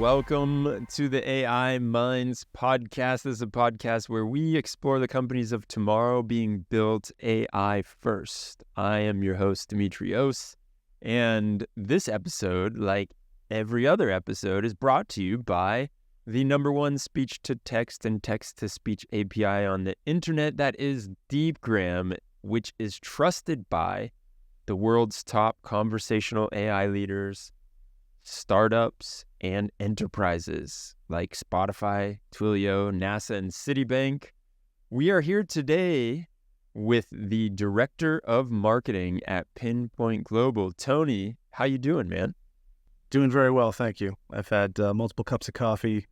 Welcome to the AIMinds podcast. This is a podcast where we explore the companies of tomorrow being built AI first. I am your host, Demetrios, and this episode, like every other episode, is brought to you by the #1 speech-to-text and text-to-speech API on the internet, that is Deepgram, which is trusted by the world's top conversational AI leaders, startups, and enterprises like Spotify, Twilio, NASA, and Citibank. We are here today with the Director of Marketing at Pinpoint Global. Tony, how you doing, man? Doing very well, thank you. I've had multiple cups of coffee,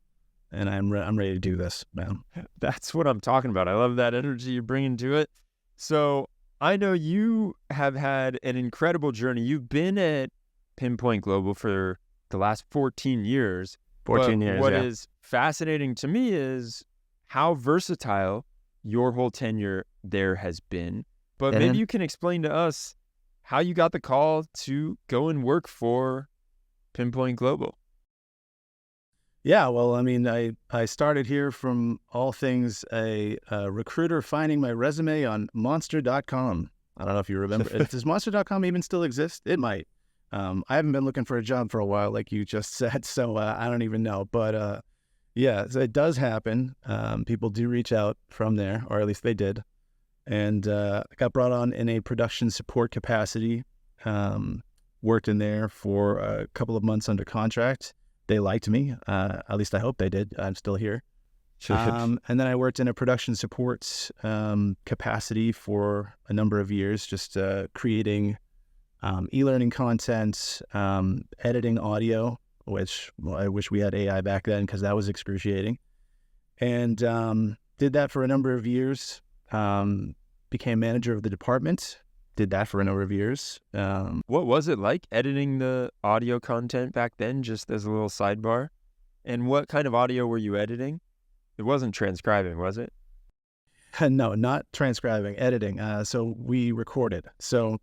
and I'm ready to do this, man. That's what I'm talking about. I love that energy you're bringing to it. So I know you have had an incredible journey. You've been at Pinpoint Global for the last 14 years. 14 years, What yeah. is fascinating to me is how versatile your whole tenure there has been. But maybe you can explain to us how you got the call to go and work for Pinpoint Global. Yeah, well, I mean, I started here from all things a recruiter finding my resume on monster.com. I don't know if you remember. Does monster.com even still exist? It might. I haven't been looking for a job for a while, like you just said, so I don't even know. But yeah, so it does happen. People do reach out from there, or at least they did. And I got brought on in a production support capacity, worked in there for a couple of months under contract. They liked me, at least I hope they did. I'm still here. And then I worked in a production support capacity for a number of years, just creating eLearning content, editing audio, which I wish we had AI back then because that was excruciating. And did that for a number of years, became manager of the department, did that for a number of years. What was it like editing the audio content back then, just as a little sidebar? And what kind of audio were you editing? It wasn't transcribing, was it? No, not transcribing, editing. So we recorded. So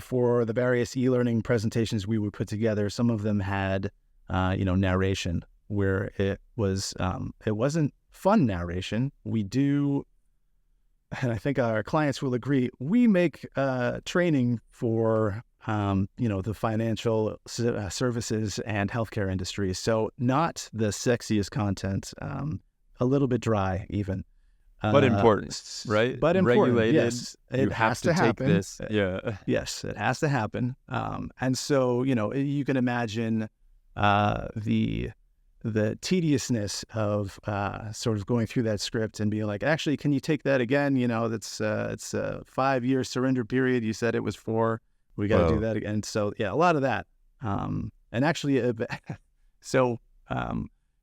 for the various e-learning presentations we would put together, some of them had, narration where it wasn't fun narration. We do, and I think our clients will agree, we make training for, the financial services and healthcare industries. So not the sexiest content, a little bit dry even. But important, right? But important, regulated. yes. It has to happen. Take this. Yeah. Yes, it has to happen. And so, you can imagine the tediousness of sort of going through that script and being like, actually, can you take that again? It's a 5-year surrender period. You said it was 4. We got to do that again. So, yeah, a lot of that. And actually,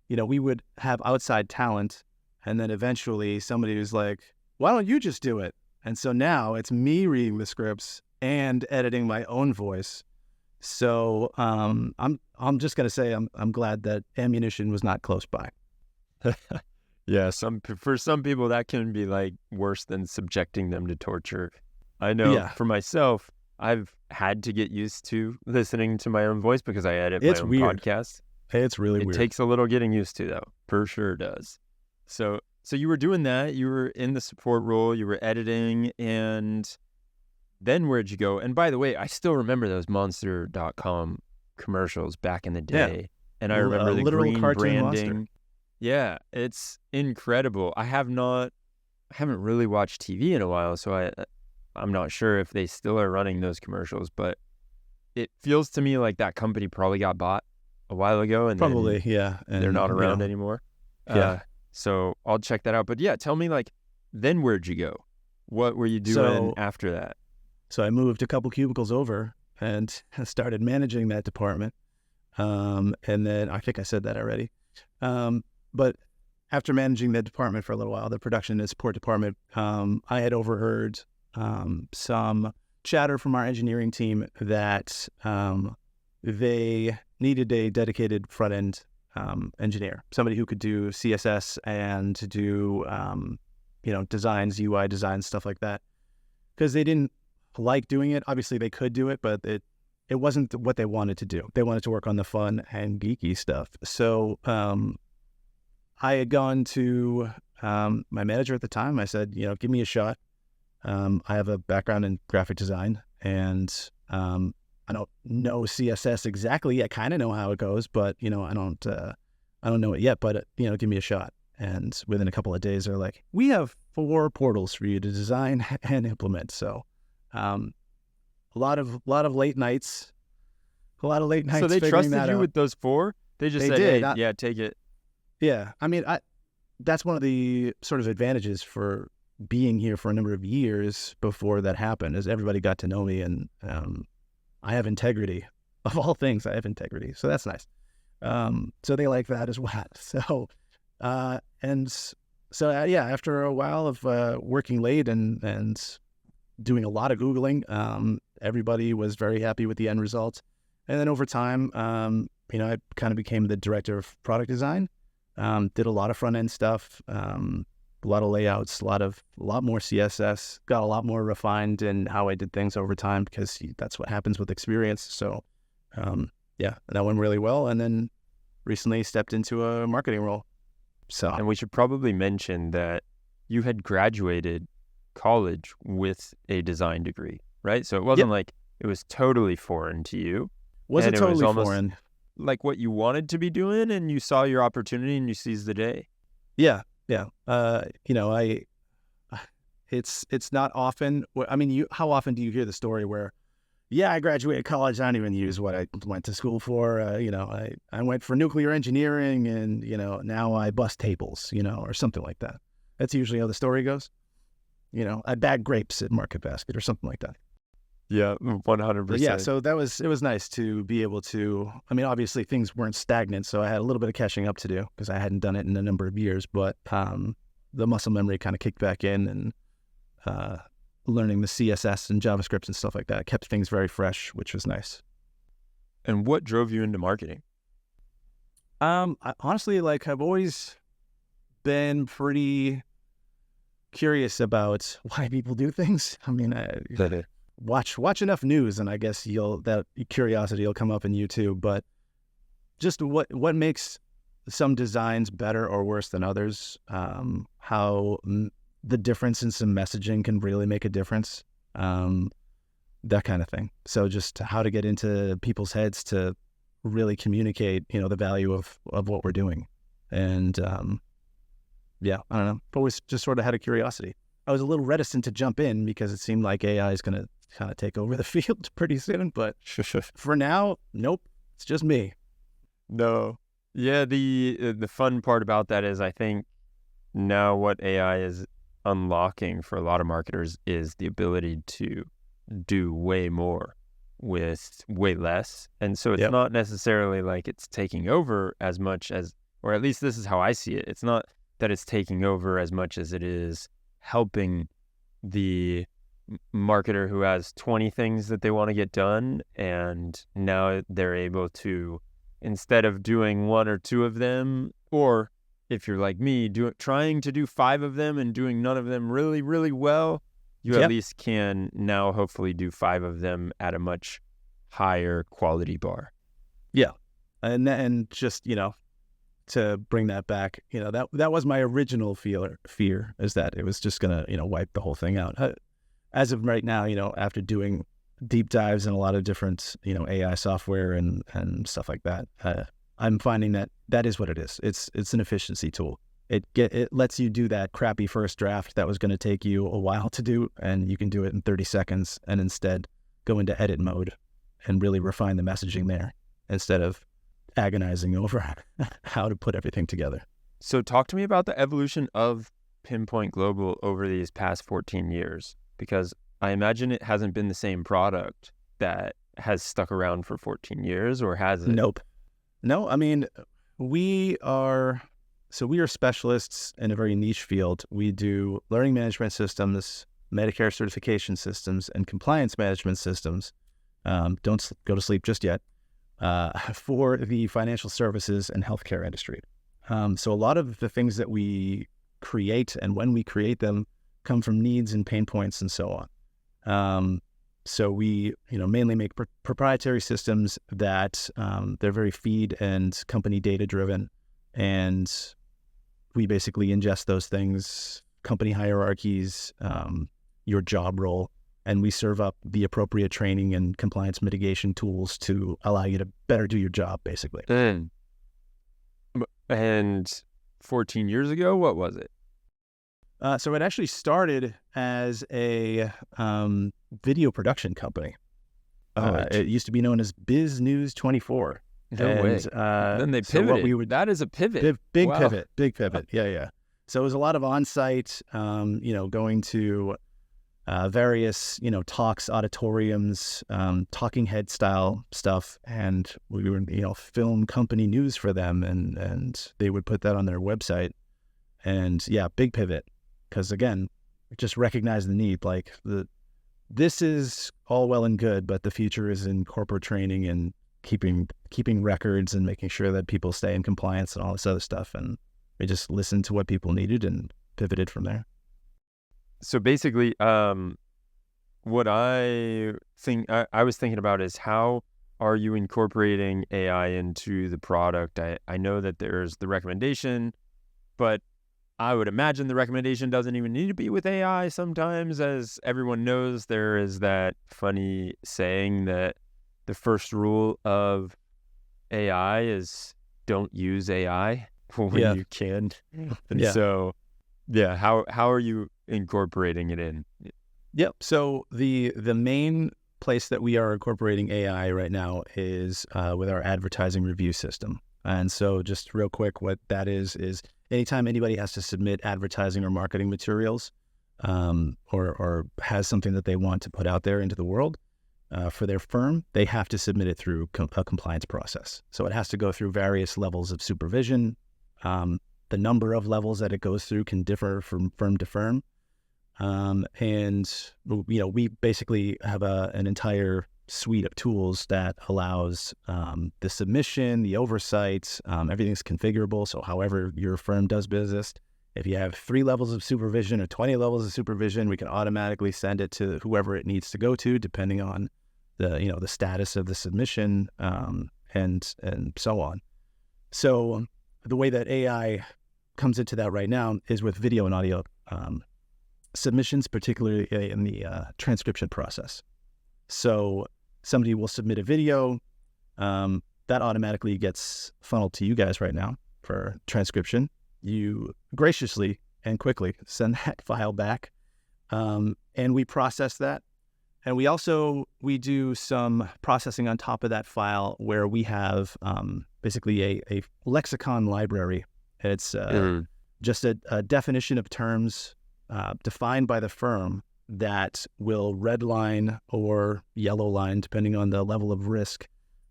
we would have outside talent. And then eventually somebody was like, why don't you just do it? And so now it's me reading the scripts and editing my own voice. So I'm just going to say I'm glad that ammunition was not close by. Yeah, for some people that can be like worse than subjecting them to torture. I know for myself, I've had to get used to listening to my own voice because I edit my own podcast. It's really weird. It takes a little getting used to, though. For sure does. So you were doing that, you were in the support role, you were editing, and then where'd you go? And by the way, I still remember those monster.com commercials back in the day. Yeah. And I remember the green branding. Monster. Yeah, it's incredible. I haven't really watched TV in a while, so I'm not sure if they still are running those commercials, but it feels to me like that company probably got bought a while ago, and probably, yeah. And they're not around anymore. Yeah. So I'll check that out. But yeah, tell me, then where'd you go? What were you doing after that? So I moved a couple cubicles over and started managing that department. And then I think I said that already. But after managing the department for a little while, the production and support department, I had overheard some chatter from our engineering team that they needed a dedicated front-end engineer, somebody who could do CSS and do, designs, UI designs, stuff like that. Because they didn't like doing it. Obviously, they could do it, but it it wasn't what they wanted to do. They wanted to work on the fun and geeky stuff. So I had gone to my manager at the time. I said, give me a shot. I have a background in graphic design, and I don't know CSS exactly. I kind of know how it goes, but I don't know it yet. But give me a shot. And within a couple of days, they're like, we have 4 portals for you to design and implement. So a lot of late nights. So they trusted you with those 4? They just said, did. Hey, yeah, take it. Yeah. I mean, that's one of the sort of advantages for being here for a number of years before that happened, is everybody got to know me, and I have integrity. Of all things, I have integrity. So that's nice. So they like that as well. So, after a while of working late and doing a lot of Googling, everybody was very happy with the end result. And then over time, I kind of became the director of product design, did a lot of front end stuff, a lot of layouts, a lot more CSS, got a lot more refined in how I did things over time, because that's what happens with experience. So, that went really well. And then recently stepped into a marketing role. And we should probably mention that you had graduated college with a design degree, right? So it wasn't like it was totally foreign to you. Wasn't totally foreign. Like what you wanted to be doing, and you saw your opportunity and you seized the day. Yeah. It's not often. I mean, how often do you hear the story where, I graduated college, I don't even use what I went to school for. I went for nuclear engineering, and now I bust tables, or something like that. That's usually how the story goes. I bag grapes at Market Basket or something like that. Yeah, 100%. Yeah, so it was nice to be able to. I mean, obviously things weren't stagnant, so I had a little bit of catching up to do because I hadn't done it in a number of years. But the muscle memory kind of kicked back in, and learning the CSS and JavaScript and stuff like that kept things very fresh, which was nice. And what drove you into marketing? Honestly, I've always been pretty curious about why people do things. I mean, watch enough news, and I guess that curiosity will come up in you too. But just what makes some designs better or worse than others? How the difference in some messaging can really make a difference. That kind of thing. So just how to get into people's heads to really communicate, the value of what we're doing. And I don't know. Always just sort of had a curiosity. I was a little reticent to jump in because it seemed like AI is going to kind of take over the field pretty soon. But for now, nope, it's just me. No. Yeah, the fun part about that is I think now what AI is unlocking for a lot of marketers is the ability to do way more with way less. And so it's not necessarily like it's taking over as much as, or at least this is how I see it. It's not that it's taking over as much as it is helping the marketer who has 20 things that they want to get done, and now they're able to, instead of doing 1 or 2 of them, or if you're like me, trying to do 5 of them and doing none of them really, really well, you at least can now hopefully do 5 of them at a much higher quality bar. Yeah. And just, to bring that back, that was my original fear is that it was just going to, wipe the whole thing out. As of right now, after doing deep dives in a lot of different, AI software and stuff like that, I'm finding that is what it is. It's an efficiency tool. It lets you do that crappy first draft that was going to take you a while to do, and you can do it in 30 seconds and instead go into edit mode and really refine the messaging there instead of agonizing over how to put everything together. So talk to me about the evolution of Pinpoint Global over these past 14 years, because I imagine it hasn't been the same product that has stuck around for 14 years, or has it? Nope. No, I mean, we are specialists in a very niche field. We do learning management systems, Medicare certification systems, and compliance management systems. Don't go to sleep just yet. For the financial services and healthcare industry. So a lot of the things that we create and when we create them come from needs and pain points and so on. So we, mainly make proprietary systems that they're very feed and company data driven, and we basically ingest those things, company hierarchies, your job role, and we serve up the appropriate training and compliance mitigation tools to allow you to better do your job, basically. And 14 years ago, what was it? So it actually started as a video production company. It used to be known as Biz News 24. No way. Then they pivoted. So that is a pivot. Big pivot. Yeah. So it was a lot of on-site, going to various, talks, auditoriums, talking head style stuff. And we would, film company news for them, and they would put that on their website. And yeah, big pivot. Because again, just recognize the need. Like this is all well and good, but the future is in corporate training and keeping records and making sure that people stay in compliance and all this other stuff. And we just listened to what people needed and pivoted from there. So basically, what I think I was thinking about is, how are you incorporating AI into the product? I know that there's the recommendation, but I would imagine the recommendation doesn't even need to be with AI sometimes. As everyone knows, there is that funny saying that the first rule of AI is don't use AI when you can. And so, how are you incorporating it in? Yep. So the main place that we are incorporating AI right now is with our advertising review system. And so just real quick, what that is anytime anybody has to submit advertising or marketing materials, or has something that they want to put out there into the world for their firm, they have to submit it through a compliance process. So it has to go through various levels of supervision. The number of levels that it goes through can differ from firm to firm. And we basically have an entire suite of tools that allows the submission, the oversight, everything's configurable. So however your firm does business, if you have 3 levels of supervision or 20 levels of supervision, we can automatically send it to whoever it needs to go to, depending on the status of the submission, and so on. So the way that AI comes into that right now is with video and audio submissions, particularly in the transcription process. So somebody will submit a video that automatically gets funneled to you guys right now for transcription. You graciously and quickly send that file back, and we process that. And we do some processing on top of that file, where we have basically a lexicon library. It's just a definition of terms defined by the firm that will red line or yellow line, depending on the level of risk,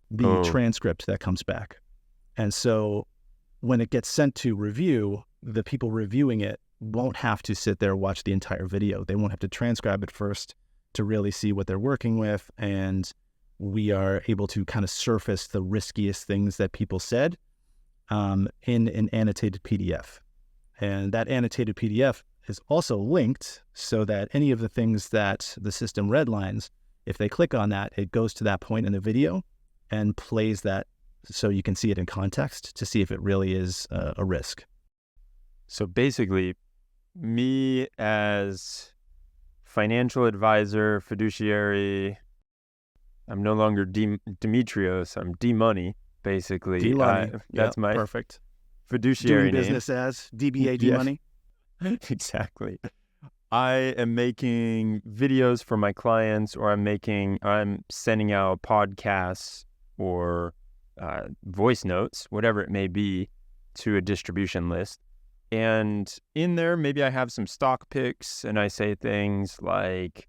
the transcript that comes back. And so when it gets sent to review, the people reviewing it won't have to sit there and watch the entire video. They won't have to transcribe it first to really see what they're working with. And we are able to kind of surface the riskiest things that people said in an annotated PDF. And that annotated PDF is also linked so that any of the things that the system redlines, if they click on that, it goes to that point in the video and plays that so you can see it in context to see if it really is a risk. So basically, me as financial advisor, fiduciary, I'm no longer Demetrios, I'm D-Money, basically. D-Money. That's my perfect fiduciary doing business name. As DBA D-Money. Exactly. I am making videos for my clients, or I'm sending out podcasts or voice notes, whatever it may be, to a distribution list. And in there, maybe I have some stock picks, and I say things like,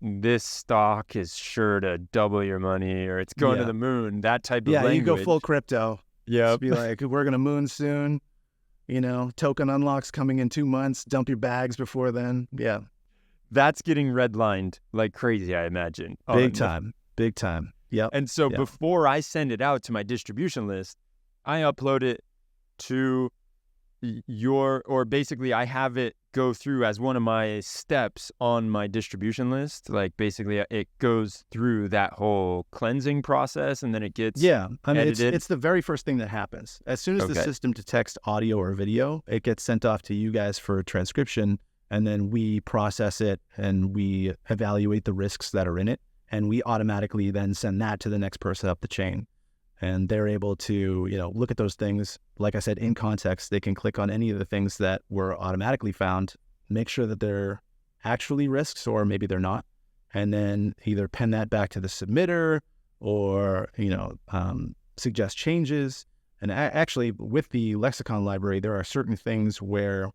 this stock is sure to double your money, or it's going to the moon, that type of language. Yeah, you go full crypto. Yeah. Just be like, we're going to moon soon. Token unlocks coming in 2 months. Dump your bags before then. Yeah. That's getting redlined like crazy, I imagine. Big time. Yep. And so before I send it out to my distribution list, I upload it to, basically I have it go through as one of my steps on my distribution list. Like basically it goes through that whole cleansing process and then it gets edited. It's the very first thing that happens. As soon as the system detects audio or video, it gets sent off to you guys for transcription, and then we process it and we evaluate the risks that are in it, and we automatically then send that to the next person up the chain. And they're able to, look at those things. Like I said, in context, they can click on any of the things that were automatically found, make sure that they're actually risks or maybe they're not, and then either pen that back to the submitter or, suggest changes. And actually, with the lexicon library, there are certain things where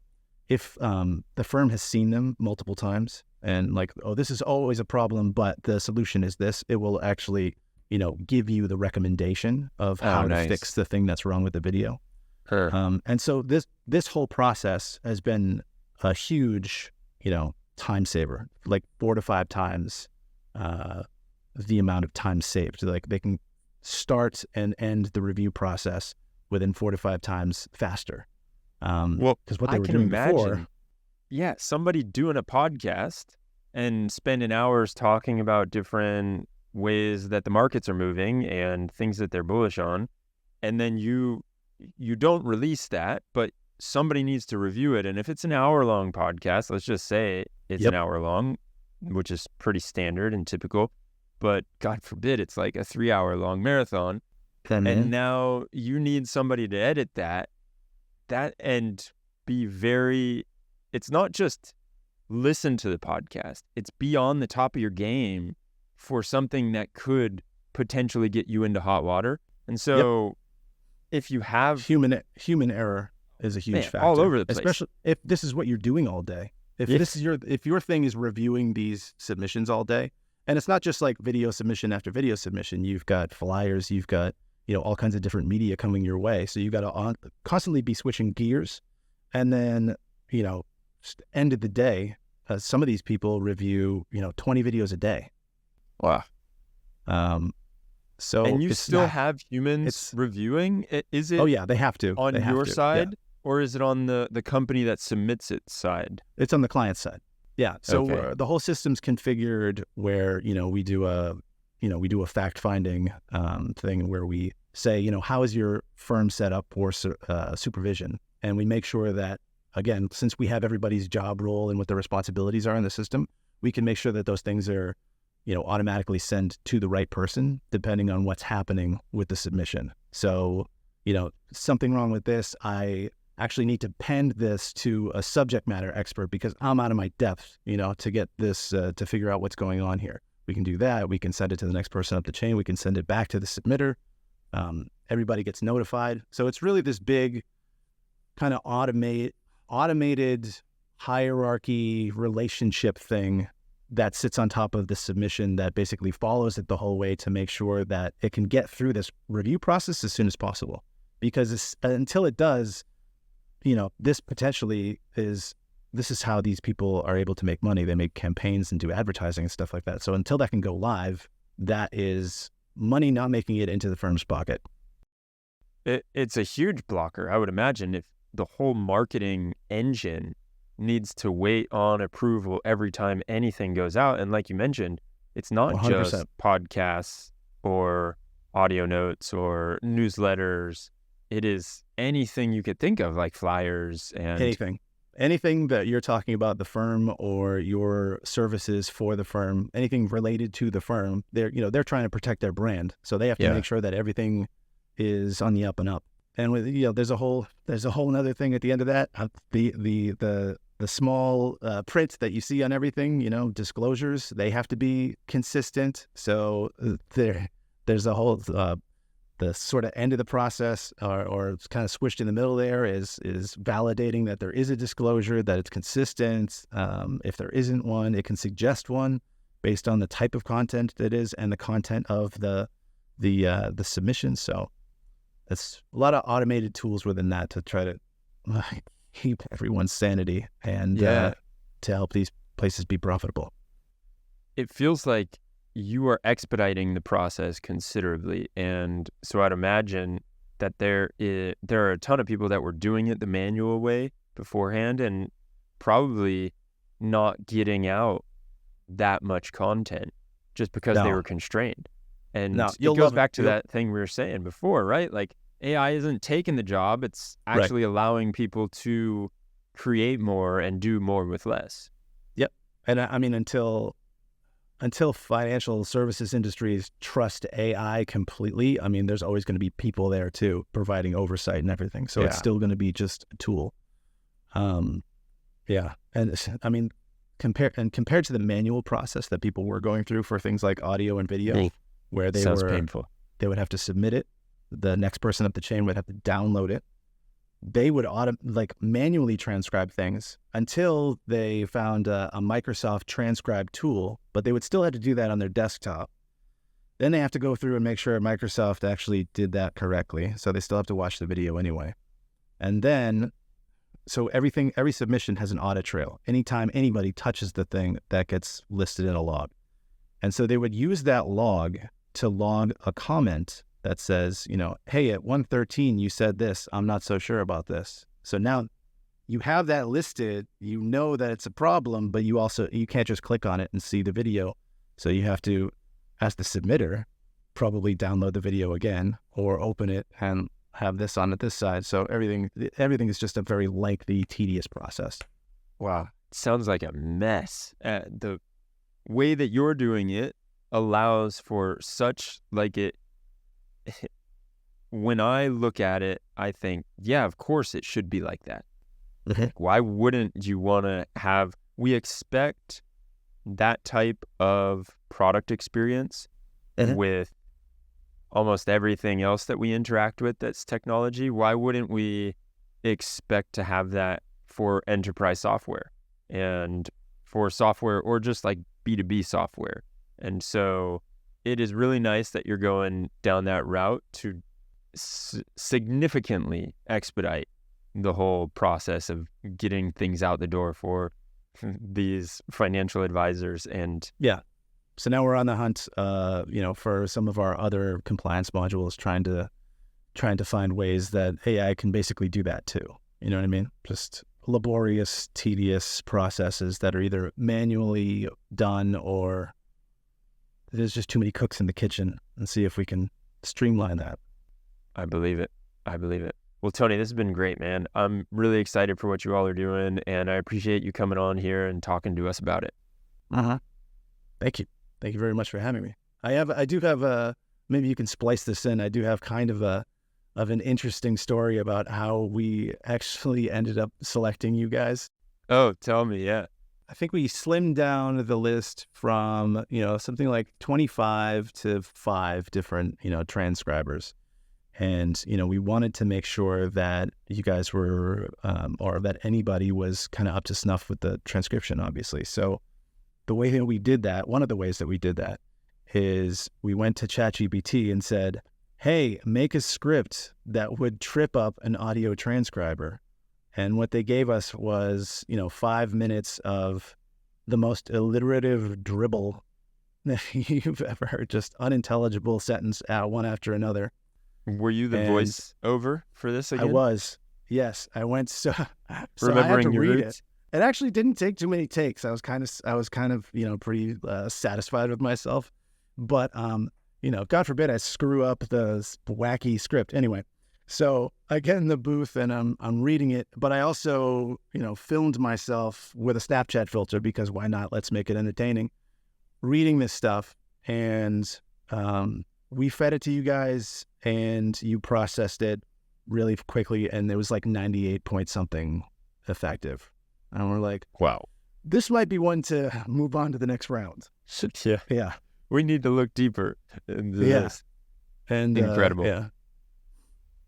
if the firm has seen them multiple times and like, oh, this is always a problem, but the solution is this, it will actually give you the recommendation of how to fix the thing that's wrong with the video. And so this whole process has been a huge, time saver, like 4 to 5 times the amount of time saved. Like they can start and end the review process within 4 to 5 times faster. Because what they were doing before. Yeah, somebody doing a podcast and spending hours talking about different ways that the markets are moving and things that they're bullish on, and then you don't release that, but somebody needs to review it. And if it's an hour-long podcast, let's just say it's an hour long, which is pretty standard and typical, but God forbid it's like a 3-hour-long marathon, and now you need somebody to edit that and be very, it's not just listen to the podcast, it's be on the top of your game for something that could potentially get you into hot water. And so if you have human error is a huge factor all over the place, especially if this is what you're doing all day. If your thing is reviewing these submissions all day, and it's not just like video submission after video submission, you've got flyers, you've got, all kinds of different media coming your way. So you got to constantly be switching gears. And then, end of the day, some of these people review, 20 videos a day. Wow. So and you still have humans reviewing? Is it? Oh yeah, they have to. On your side, or is it on the company that submits it side? It's on the client side. Yeah. So the whole system's configured where we do a fact finding thing where we say how is your firm set up for supervision, and we make sure that, again, since we have everybody's job role and what their responsibilities are in the system, we can make sure that those things are automatically sent to the right person depending on what's happening with the submission. So, something wrong with this, I actually need to pen this to a subject matter expert because I'm out of my depth, to get this, to figure out what's going on here. We can do that. We can send it to the next person up the chain. We can send it back to the submitter. Everybody gets notified. So it's really this big kind of automated hierarchy relationship thing that sits on top of the submission that basically follows it the whole way to make sure that it can get through this review process as soon as possible. Because until it does, this is how these people are able to make money. They make campaigns and do advertising and stuff like that. So until that can go live, that is money not making it into the firm's pocket. It's a huge blocker, I would imagine, if the whole marketing engine needs to wait on approval every time anything goes out. And like you mentioned, it's not 100%. Just podcasts or audio notes or newsletters. It is anything you could think of, like flyers and anything that you're talking about the firm or your services for the firm, anything related to the firm. They're trying to protect their brand, so they have to make sure that everything is on the up and up. And with there's a whole another thing at the end of that. The small print that you see on everything, disclosures, they have to be consistent. So there's a whole the sort of end of the process, or it's kind of squished in the middle there, is validating that there is a disclosure, that it's consistent. If there isn't one, it can suggest one based on the type of content that is and the content of the submission. So it's a lot of automated tools within that to try to keep everyone's sanity and to help these places be profitable. It feels like you are expediting the process considerably. And so I'd imagine that there are a ton of people that were doing it the manual way beforehand and probably not getting out that much content just because they were constrained. And it goes back to that thing we were saying before, right? Like AI isn't taking the job. It's actually allowing people to create more and do more with less. Yep. And I mean, until financial services industries trust AI completely, I mean, there's always going to be people there too, providing oversight and everything. So it's still going to be just a tool. Yeah. And I mean, compared to the manual process that people were going through for things like audio and video, where they painful. They would have to submit it. The next person up the chain would have to download it. They would manually transcribe things until they found a Microsoft transcribe tool, but they would still have to do that on their desktop. Then they have to go through and make sure Microsoft actually did that correctly. So they still have to watch the video anyway. And then, so every submission has an audit trail. Anytime anybody touches the thing, that gets listed in a log. And so they would use that log to log a comment that says, hey, at 1:13, you said this. I'm not so sure about this. So now you have that listed. You know that it's a problem, but you can't just click on it and see the video. So you have to, as the submitter, probably download the video again or open it and have this on at this side. So everything is just a very lengthy, tedious process. Wow. Sounds like a mess. The way that you're doing it allows for such when I look at it, I think, yeah, of course it should be like that. Mm-hmm. Why wouldn't you want to we expect that type of product experience with almost everything else that we interact with that's technology. Why wouldn't we expect to have that for enterprise software and for software or just like B2B software? And so it is really nice that you're going down that route to significantly expedite the whole process of getting things out the door for these financial advisors. And so now we're on the hunt, for some of our other compliance modules, trying to find ways that AI can basically do that too. You know what I mean? Just laborious, tedious processes that are either manually done or there's just too many cooks in the kitchen, and see if we can streamline that. I believe it. Well, Tony, this has been great, man. I'm really excited for what you all are doing, and I appreciate you coming on here and talking to us about it. Thank you. Thank you very much for having me. I do have maybe you can splice this in. I do have kind of an interesting story about how we actually ended up selecting you guys. Oh, tell me, yeah. I think we slimmed down the list from, something like 25 to 5 different, transcribers. And, we wanted to make sure that you guys were, or that anybody was kind of up to snuff with the transcription, obviously. So the way that we did that, one of the ways that we did that is we went to ChatGPT and said, hey, make a script that would trip up an audio transcriber. And what they gave us was, 5 minutes of the most alliterative dribble that you've ever heard, just unintelligible sentence one after another. Were you the voice over for this again? I was. Yes, I went. So remembering I had to your read roots? it. It actually didn't take too many takes. I was kind of, pretty satisfied with myself. But, God forbid I screw up the wacky script. Anyway. So I get in the booth and I'm reading it, but I also, filmed myself with a Snapchat filter because why not? Let's make it entertaining. Reading this stuff, and we fed it to you guys, and you processed it really quickly, and it was like 98 point something effective. And we're like, wow, this might be one to move on to the next round. Yeah. We need to look deeper into this. And incredible. Yeah.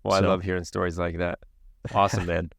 Well, I love hearing stories like that. Awesome, man.